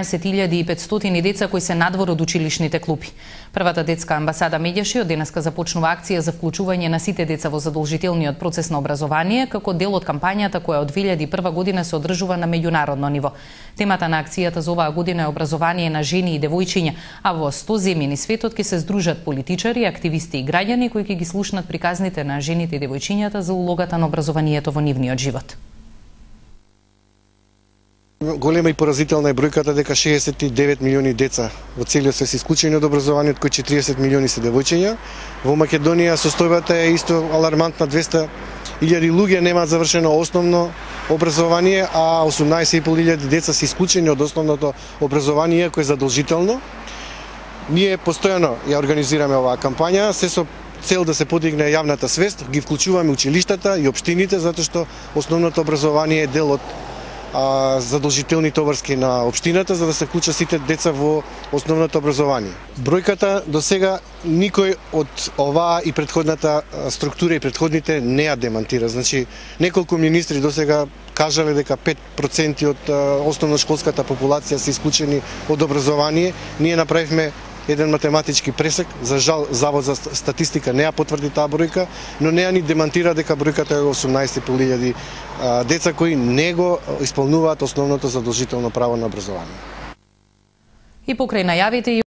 15.500 деца кои се надвор од училишните клупи. Првата детска амбасада Медјаши од денеска започнува акција за вклучување на сите деца во задолжителниот процес на образование, како дел од кампањата која од 2001 година се одржува на меѓународно ниво. Темата на акцијата за оваа година е образование на жени и девојчиња, а во 100 земји низ светот ќе се здружат политичари, активисти и граѓани кои ќе ги слушнат приказните на жените и девојчињата за улогата на образованието во нивниот живот. Голема и поразителна е бројката дека 69 милиони деца во целиот свет се исклучени од образованието, кои 40 милиони се девојчиња. Во Македонија состојбата е исто алармантна, 200.000 луѓе немаат завршено основно образование, а 18.500 деца се исклучени од основното образование кој е задолжително. Ние постојано ја организираме оваа кампања, се со цел да се подигне јавната свест, ги вклучуваме училиштата и општините, затоа што основното образование е дел од задолжителни товарски на општината за да се вклучат сите деца во основното образование. Бројката до сега никој од оваа и претходната структура и претходните не ја демантира. Значи, неколку министри до сега кажале дека 5% од основношколската популација се исклучени од образование. Ние направивме еден математички пресек, за жал Завод за статистика не ја потврди таа бројка, но не ја ни демантира дека бројката е 18.500 деца кои не го исполнуваат основното задолжително право на образование. И покрај најавите